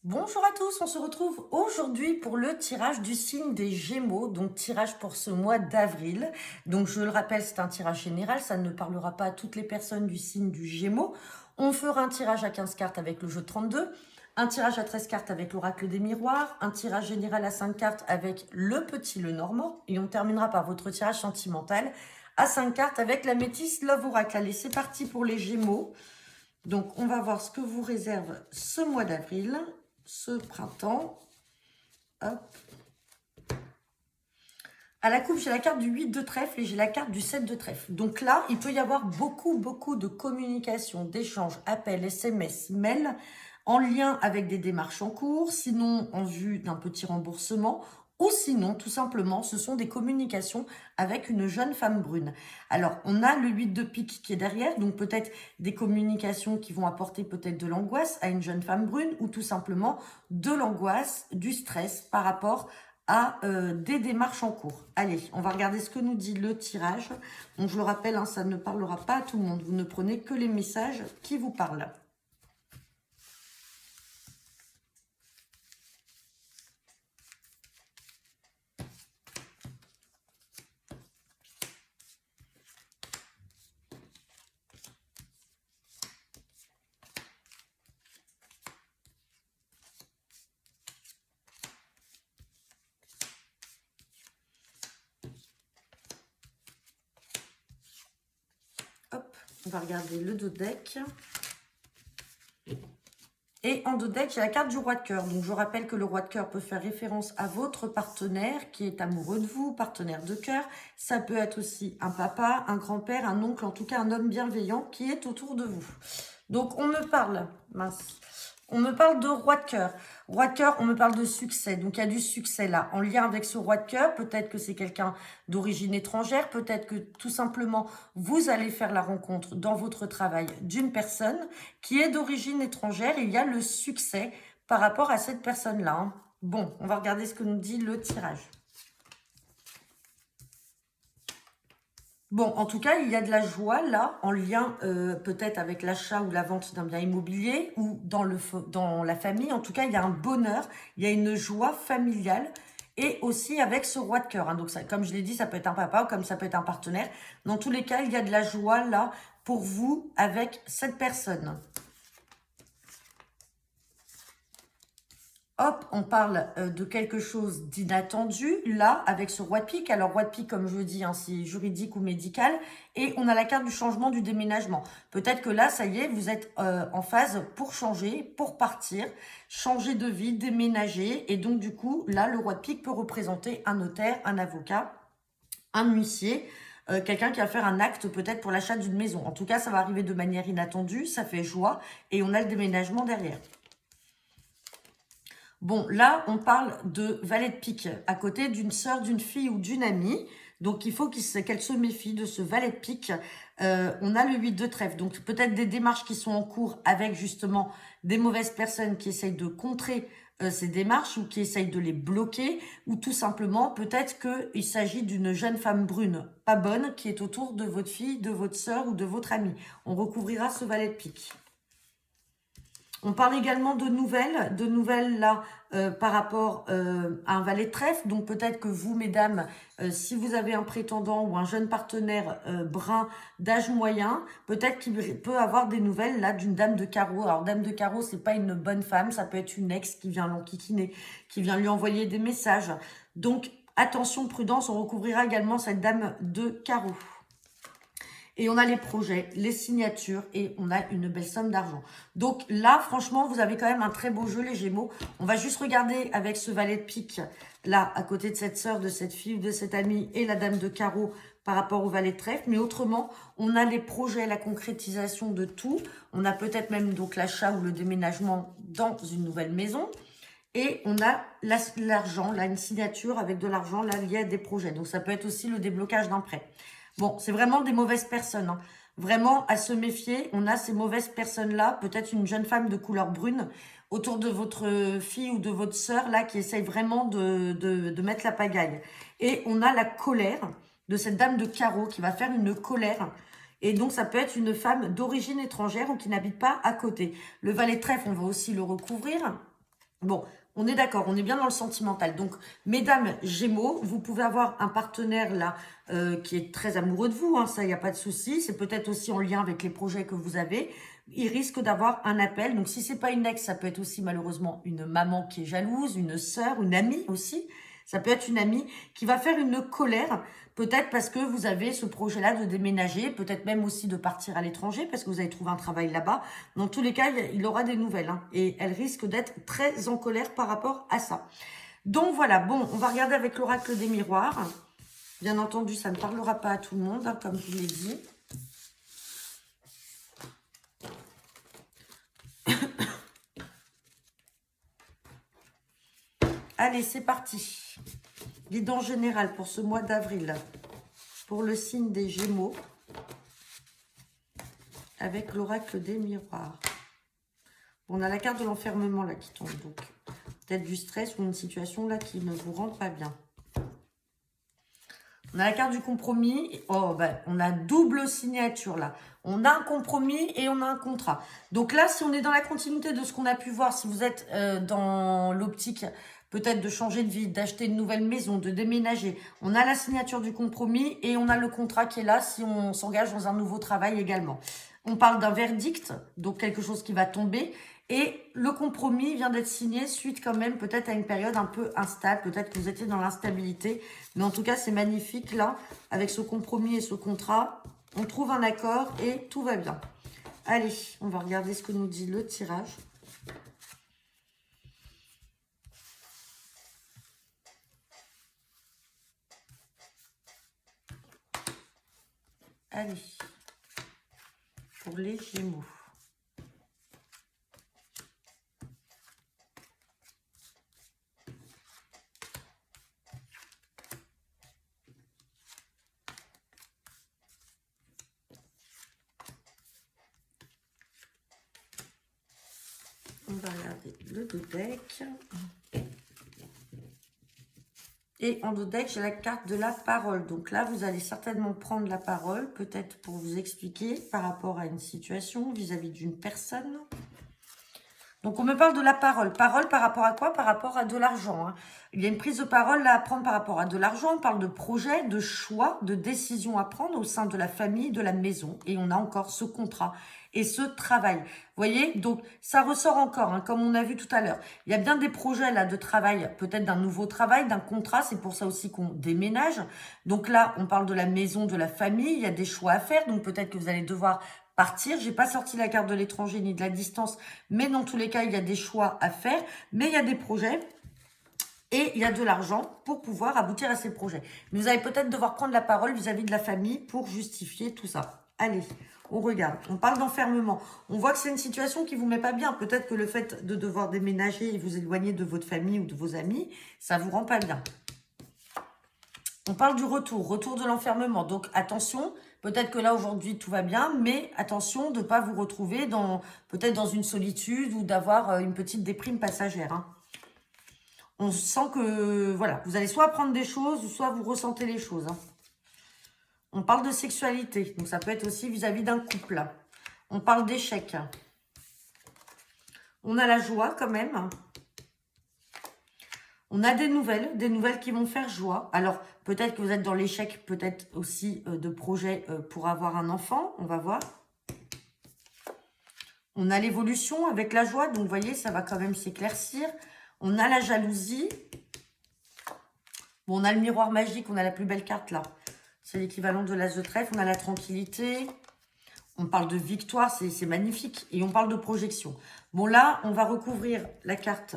Bonjour à tous, on se retrouve aujourd'hui pour le tirage du signe des Gémeaux, donc tirage pour ce mois d'avril. Donc je le rappelle, c'est un tirage général, ça ne parlera pas à toutes les personnes du signe du Gémeaux. On fera un tirage à 15 cartes avec le jeu 32, un tirage à 13 cartes avec l'oracle des miroirs, un tirage général à 5 cartes avec le petit le normand, et on terminera par votre tirage sentimental à 5 cartes avec la métisse Love Oracle. Allez, c'est parti pour les Gémeaux. Donc on va voir ce que vous réserve ce mois d'avril. Ce printemps. Hop. À la coupe, j'ai la carte du 8 de trèfle et j'ai la carte du 7 de trèfle. Donc là, il peut y avoir beaucoup de communication, d'échanges, appels, SMS, mails, en lien avec des démarches en cours, sinon en vue d'un petit remboursement, ou sinon, tout simplement, ce sont des communications avec une jeune femme brune. Alors, on a le 8 de pique qui est derrière, donc peut-être des communications qui vont apporter peut-être de l'angoisse à une jeune femme brune, ou tout simplement de l'angoisse, du stress par rapport à des démarches en cours. Allez, on va regarder ce que nous dit le tirage. Donc, je le rappelle, hein, ça ne parlera pas à tout le monde. Vous ne prenez que les messages qui vous parlent. Hop, on va regarder le dos deck. Et en dos deck, j'ai la carte du roi de cœur. Donc, je rappelle que le roi de cœur peut faire référence à votre partenaire qui est amoureux de vous, partenaire de cœur. Ça peut être aussi un papa, un grand-père, un oncle, en tout cas un homme bienveillant qui est autour de vous. Donc, on me parle, mince, on me parle de roi de cœur. Roi de cœur, on me parle de succès. Donc, il y a du succès là. En lien avec ce roi de cœur, peut-être que c'est quelqu'un d'origine étrangère. Peut-être que tout simplement, vous allez faire la rencontre dans votre travail d'une personne qui est d'origine étrangère. Et il y a le succès par rapport à cette personne-là. Hein. Bon, on va regarder ce que nous dit le tirage. Bon, en tout cas, il y a de la joie là, en lien peut-être avec l'achat ou la vente d'un bien immobilier ou dans la famille. En tout cas, il y a un bonheur, il y a une joie familiale et aussi avec ce roi de cœur. Hein. Donc, ça, comme je l'ai dit, ça peut être un papa ou comme ça peut être un partenaire. Dans tous les cas, il y a de la joie là pour vous avec cette personne. Hop, on parle de quelque chose d'inattendu, là, avec ce roi de pique. Alors, roi de pique, comme je dis, hein, c'est juridique ou médical. Et on a la carte du changement, du déménagement. Peut-être que là, ça y est, vous êtes en phase pour changer, pour partir, changer de vie, déménager. Et donc, du coup, là, le roi de pique peut représenter un notaire, un avocat, un huissier, quelqu'un qui va faire un acte peut-être pour l'achat d'une maison. En tout cas, ça va arriver de manière inattendue, ça fait joie. Et on a le déménagement derrière. Bon, là, on parle de valet de pique à côté d'une sœur, d'une fille ou d'une amie. Donc, il faut qu'elle se méfie de ce valet de pique. On a le 8 de trèfle. Donc, peut-être des démarches qui sont en cours avec justement des mauvaises personnes qui essayent de contrer ces démarches ou qui essayent de les bloquer. Ou tout simplement, peut-être qu'il s'agit d'une jeune femme brune, pas bonne, qui est autour de votre fille, de votre sœur ou de votre amie. On recouvrira ce valet de pique. On parle également de nouvelles là par rapport à un valet de trèfle. Donc peut-être que vous, mesdames, si vous avez un prétendant ou un jeune partenaire brun d'âge moyen, peut-être qu'il peut avoir des nouvelles là d'une dame de carreau. Alors dame de carreau, c'est pas une bonne femme, ça peut être une ex qui vient l'enquiquiner, qui vient lui envoyer des messages. Donc attention, prudence, on recouvrira également cette dame de carreau. Et on a les projets, les signatures et on a une belle somme d'argent. Donc là, franchement, vous avez quand même un très beau jeu, les Gémeaux. On va juste regarder avec ce valet de pique, là, à côté de cette sœur, de cette fille ou de cette amie et la dame de carreau par rapport au valet de trèfle. Mais autrement, on a les projets, la concrétisation de tout. On a peut-être même donc l'achat ou le déménagement dans une nouvelle maison. Et on a l'argent, là, une signature avec de l'argent là lié à des projets. Donc ça peut être aussi le déblocage d'un prêt. Bon, c'est vraiment des mauvaises personnes. Hein. Vraiment, à se méfier, on a ces mauvaises personnes-là, peut-être une jeune femme de couleur brune, autour de votre fille ou de votre sœur, là, qui essaye vraiment de mettre la pagaille. Et on a la colère de cette dame de carreau qui va faire une colère. Et donc, ça peut être une femme d'origine étrangère ou qui n'habite pas à côté. Le valet de trèfle, on va aussi le recouvrir. Bon, on est d'accord, on est bien dans le sentimental. Donc, mesdames Gémeaux, vous pouvez avoir un partenaire là qui est très amoureux de vous, hein, ça, il n'y a pas de souci. C'est peut-être aussi en lien avec les projets que vous avez. Il risque d'avoir un appel. Donc, si c'est pas une ex, ça peut être aussi malheureusement une maman qui est jalouse, une sœur, une amie aussi. Ça peut être une amie qui va faire une colère, peut-être parce que vous avez ce projet-là de déménager, peut-être même aussi de partir à l'étranger parce que vous avez trouvé un travail là-bas. Dans tous les cas, il aura des nouvelles, hein, et elle risque d'être très en colère par rapport à ça. Donc voilà, bon, on va regarder avec l'oracle des miroirs. Bien entendu, ça ne parlera pas à tout le monde, hein, comme je vous l'ai dit. Allez, c'est parti. Guidance générale pour ce mois d'avril, pour le signe des Gémeaux, avec l'oracle des miroirs. On a la carte de l'enfermement là qui tombe, donc peut-être du stress ou une situation là qui ne vous rend pas bien. On a la carte du compromis. Oh, ben, on a double signature là. On a un compromis et on a un contrat. Donc là, si on est dans la continuité de ce qu'on a pu voir, si vous êtes dans l'optique peut-être de changer de vie, d'acheter une nouvelle maison, de déménager, on a la signature du compromis et on a le contrat qui est là si on s'engage dans un nouveau travail également. On parle d'un verdict, donc quelque chose qui va tomber. Et le compromis vient d'être signé suite quand même peut-être à une période un peu instable. Peut-être que vous étiez dans l'instabilité. Mais en tout cas, c'est magnifique là. Avec ce compromis et ce contrat, on trouve un accord et tout va bien. Allez, on va regarder ce que nous dit le tirage. Allez, pour les Gémeaux. On va regarder le dos deck. Et en dos deck, j'ai la carte de la parole. Donc là, vous allez certainement prendre la parole, peut-être pour vous expliquer par rapport à une situation vis-à-vis d'une personne. Donc, on me parle de la parole. Parole par rapport à quoi? Par rapport à de l'argent, hein. Il y a une prise de parole là à prendre par rapport à de l'argent. On parle de projet, de choix, de décision à prendre au sein de la famille, de la maison. Et on a encore ce contrat et ce travail. Vous voyez? Donc, ça ressort encore, hein, comme on a vu tout à l'heure. Il y a bien des projets là de travail, peut-être d'un nouveau travail, d'un contrat. C'est pour ça aussi qu'on déménage. Donc là, on parle de la maison, de la famille. Il y a des choix à faire. Donc, peut-être que vous allez devoir partir. J'ai pas sorti la carte de l'étranger ni de la distance, mais dans tous les cas, il y a des choix à faire, mais il y a des projets et il y a de l'argent pour pouvoir aboutir à ces projets. Mais vous allez peut-être devoir prendre la parole vis-à-vis de la famille pour justifier tout ça. Allez, on regarde. On parle d'enfermement. On voit que c'est une situation qui vous met pas bien. Peut-être que le fait de devoir déménager et vous éloigner de votre famille ou de vos amis, ça vous rend pas bien. On parle du retour de l'enfermement. Donc, attention, peut-être que là, aujourd'hui, tout va bien, mais attention de ne pas vous retrouver peut-être dans une solitude ou d'avoir une petite déprime passagère, hein. On sent que, voilà, vous allez soit apprendre des choses, ou soit vous ressentez les choses, hein. On parle de sexualité, donc ça peut être aussi vis-à-vis d'un couple. On parle d'échec. On a la joie quand même. On a des nouvelles qui vont faire joie. Alors, peut-être que vous êtes dans l'échec, peut-être aussi de projets pour avoir un enfant. On va voir. On a l'évolution avec la joie. Donc, vous voyez, ça va quand même s'éclaircir. On a la jalousie. Bon, on a le miroir magique. On a la plus belle carte là. C'est l'équivalent de l'as de trèfle. On a la tranquillité. On parle de victoire. C'est magnifique. Et on parle de projection. Bon, là, on va recouvrir la carte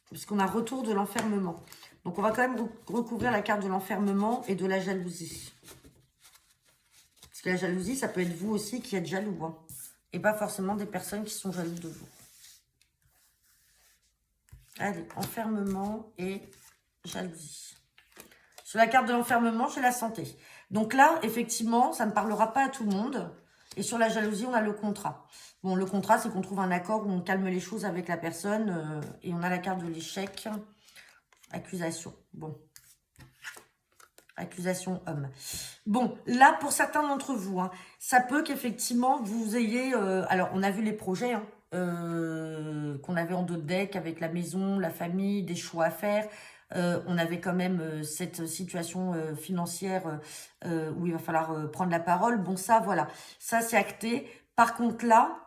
puisqu'on a retour de l'enfermement. Donc, on va quand même recouvrir la carte de l'enfermement et de la jalousie. Parce que la jalousie, ça peut être vous aussi qui êtes jaloux, hein, et pas forcément des personnes qui sont jalouses de vous. Allez, enfermement et jalousie. Sur la carte de l'enfermement, j'ai la santé. Donc là, effectivement, ça ne parlera pas à tout le monde. Et sur la jalousie, on a le contrat. Bon, le contrat, c'est qu'on trouve un accord où on calme les choses avec la personne. Et on a la carte de l'échec. Accusation. Bon. Accusation homme. Bon, là, pour certains d'entre vous, hein, ça peut qu'effectivement, vous ayez... alors, on a vu les projets, hein, qu'on avait en dos de deck avec la maison, la famille, des choix à faire. On avait quand même cette situation financière où il va falloir prendre la parole. Bon, ça, voilà, ça c'est acté. Par contre, là,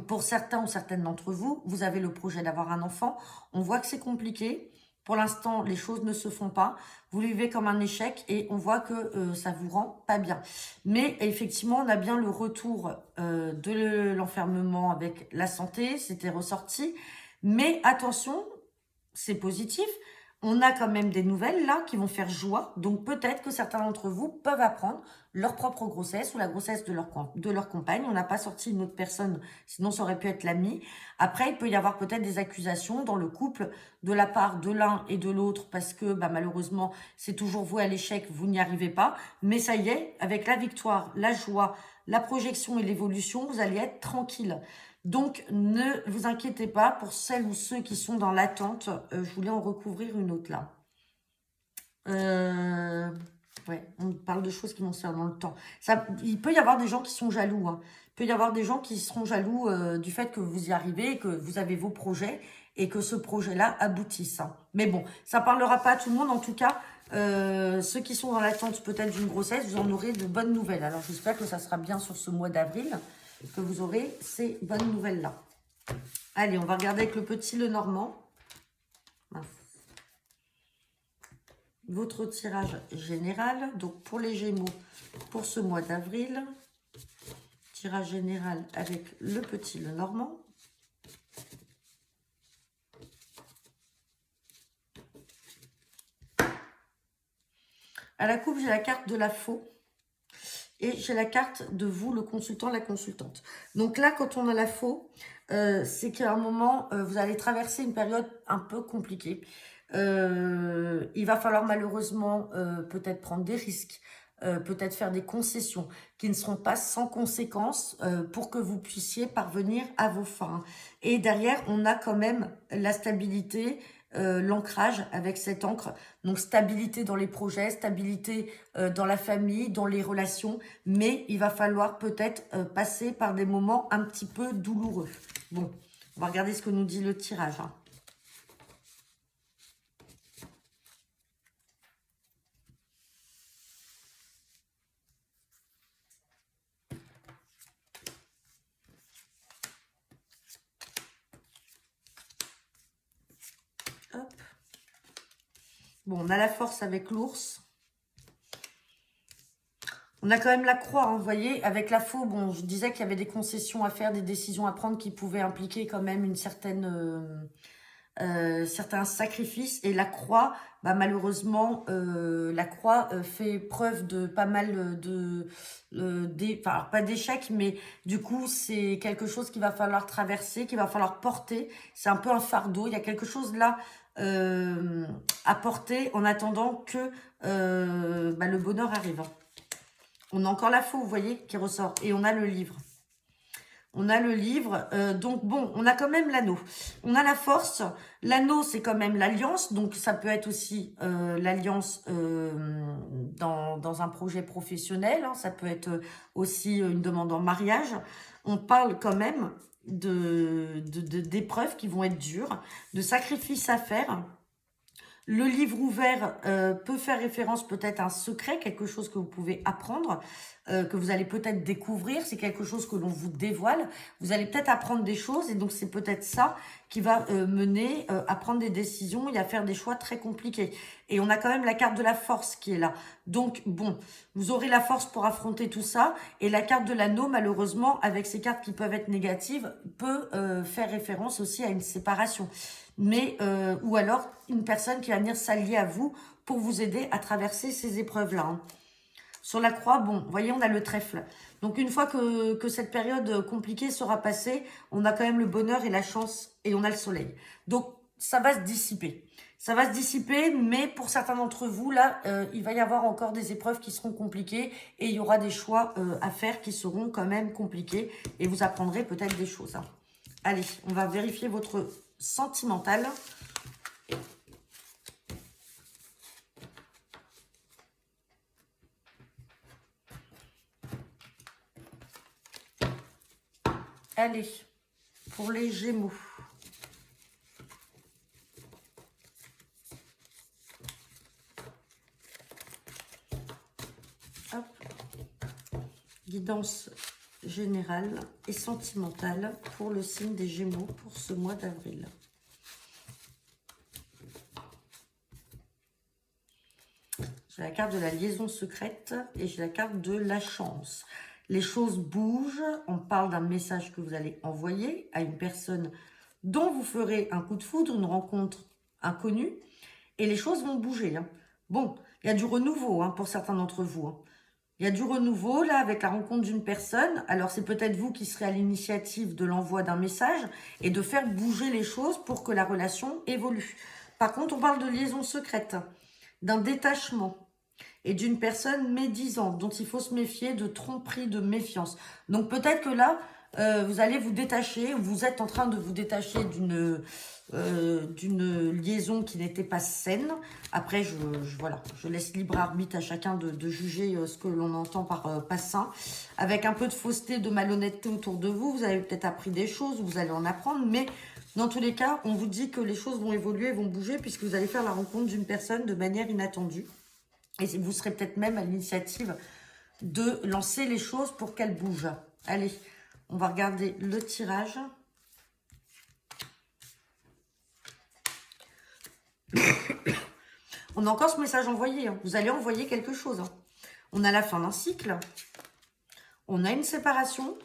pour certains ou certaines d'entre vous, vous avez le projet d'avoir un enfant. On voit que c'est compliqué. Pour l'instant, les choses ne se font pas. Vous le vivez comme un échec et on voit que ça vous rend pas bien. Mais effectivement, on a bien le retour de l'enfermement avec la santé. C'était ressorti. Mais attention, c'est positif. On a quand même des nouvelles là qui vont faire joie. Donc peut-être que certains d'entre vous peuvent apprendre leur propre grossesse ou la grossesse de leur compagne. On n'a pas sorti une autre personne, sinon ça aurait pu être l'ami. Après, il peut y avoir peut-être des accusations dans le couple de la part de l'un et de l'autre parce que bah, malheureusement, c'est toujours voué à l'échec, vous n'y arrivez pas. Mais ça y est, avec la victoire, la joie, la projection et l'évolution, vous allez être tranquille. Donc, ne vous inquiétez pas pour celles ou ceux qui sont dans l'attente. Je voulais en recouvrir une autre là. Ouais, on parle de choses qui vont se faire dans le temps. Ça, il peut y avoir des gens qui sont jaloux. Hein. Il peut y avoir des gens qui seront jaloux du fait que vous y arrivez, que vous avez vos projets et que ce projet-là aboutisse. Hein. Mais bon, ça parlera pas à tout le monde. En tout cas, ceux qui sont dans l'attente peut-être d'une grossesse, vous en aurez de bonnes nouvelles. Alors, j'espère que ça sera bien sur ce mois d'avril que vous aurez ces bonnes nouvelles-là. Allez, on va regarder avec le petit Lenormand. Votre tirage général, donc pour les Gémeaux, pour ce mois d'avril. Tirage général avec le petit Lenormand. À la coupe, j'ai la carte de la faux. Et j'ai la carte de vous, le consultant, la consultante. Donc là, quand on a la faux, c'est qu'à un moment, vous allez traverser une période un peu compliquée. Il va falloir malheureusement peut-être prendre des risques, peut-être faire des concessions qui ne seront pas sans conséquences pour que vous puissiez parvenir à vos fins. Et derrière, on a quand même la stabilité, l'ancrage avec cette encre. Donc stabilité dans les projets, stabilité dans la famille, dans les relations, mais il va falloir peut-être passer par des moments un petit peu douloureux. Bon, on va regarder ce que nous dit le tirage. Hein. Hop. Bon, on a la force avec l'ours. On a quand même la croix, hein, vous voyez, avec la faux, bon, je disais qu'il y avait des concessions à faire, des décisions à prendre qui pouvaient impliquer quand même une certaine, certains sacrifices. Et la croix, bah, malheureusement, la croix fait preuve de pas mal enfin, alors pas d'échecs, mais du coup, c'est quelque chose qu'il va falloir traverser, qu'il va falloir porter. C'est un peu un fardeau. Il y a quelque chose là à porter en attendant que bah, le bonheur arrive. On a encore la faux, vous voyez, qui ressort. Et on a le livre. On a le livre. Donc, bon, on a quand même l'anneau. On a la force. L'anneau, c'est quand même l'alliance. Donc, ça peut être aussi l'alliance dans un projet professionnel. Hein. Ça peut être aussi une demande en mariage. On parle quand même d'épreuves qui vont être dures, de sacrifices à faire. Le livre ouvert peut faire référence peut-être à un secret, quelque chose que vous pouvez apprendre, que vous allez peut-être découvrir. C'est quelque chose que l'on vous dévoile. Vous allez peut-être apprendre des choses et donc c'est peut-être ça qui va mener à prendre des décisions et à faire des choix très compliqués. Et on a quand même la carte de la force qui est là. Donc bon, vous aurez la force pour affronter tout ça. Et la carte de l'anneau, malheureusement, avec ces cartes qui peuvent être négatives, peut faire référence aussi à une séparation. Mais ou alors une personne qui va venir s'allier à vous pour vous aider à traverser ces épreuves-là. Hein. Sur la croix, bon, vous voyez, on a le trèfle. Donc, une fois que cette période compliquée sera passée, on a quand même le bonheur et la chance et on a le soleil. Donc, ça va se dissiper. Ça va se dissiper, mais pour certains d'entre vous, là, il va y avoir encore des épreuves qui seront compliquées et il y aura des choix à faire qui seront quand même compliqués et vous apprendrez peut-être des choses. Hein. Allez, on va vérifier votre sentimental. Allez, pour les Gémeaux. Hop. Guidance générale et sentimentale pour le signe des Gémeaux pour ce mois d'avril. J'ai la carte de la liaison secrète et j'ai la carte de la chance. Les choses bougent. On parle d'un message que vous allez envoyer à une personne dont vous ferez un coup de foudre, une rencontre inconnue. Et les choses vont bouger. Hein. Bon, il y a du renouveau pour certains d'entre vous. Hein. Il y a du renouveau là avec la rencontre d'une personne. Alors c'est peut-être vous qui serez à l'initiative de l'envoi d'un message et de faire bouger les choses pour que la relation évolue. Par contre, on parle de liaison secrète, d'un détachement et d'une personne médisante dont il faut se méfier, de tromperie, de méfiance. Donc peut-être que là, vous allez vous détacher, vous êtes en train de vous détacher d'une liaison qui n'était pas saine. Après, voilà, je laisse libre arbitre à chacun de juger ce que l'on entend par pas sain. Avec un peu de fausseté, de malhonnêteté autour de vous, vous avez peut-être appris des choses, vous allez en apprendre, mais dans tous les cas, on vous dit que les choses vont évoluer, vont bouger, puisque vous allez faire la rencontre d'une personne de manière inattendue. Et vous serez peut-être même à l'initiative de lancer les choses pour qu'elles bougent. Allez, on va regarder le tirage. On a encore ce message envoyé. Hein. Vous allez envoyer quelque chose. Hein. On a la fin d'un cycle. On a une séparation.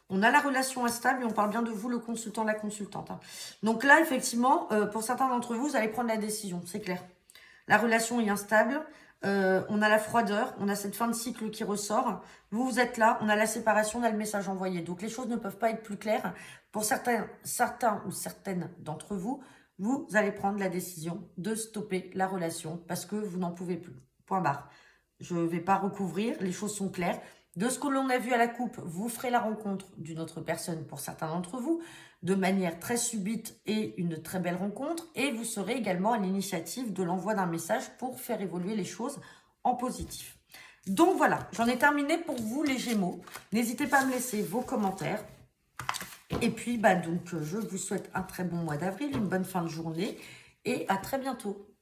On a la relation instable et on parle bien de vous, le consultant, la consultante. Hein. Donc là, effectivement, pour certains d'entre vous, vous allez prendre la décision, c'est clair. La relation est instable. On a la froideur, on a cette fin de cycle qui ressort. Vous êtes là, on a la séparation, on a le message envoyé. Donc les choses ne peuvent pas être plus claires. Pour certains ou certaines d'entre vous, vous allez prendre la décision de stopper la relation parce que vous n'en pouvez plus. Point barre. Je ne vais pas recouvrir, les choses sont claires. De ce que l'on a vu à la coupe, vous ferez la rencontre d'une autre personne pour certains d'entre vous, de manière très subite et une très belle rencontre. Et vous serez également à l'initiative de l'envoi d'un message pour faire évoluer les choses en positif. Donc voilà, j'en ai terminé pour vous les Gémeaux. N'hésitez pas à me laisser vos commentaires. Et puis, donc, je vous souhaite un très bon mois d'avril, une bonne fin de journée et à très bientôt.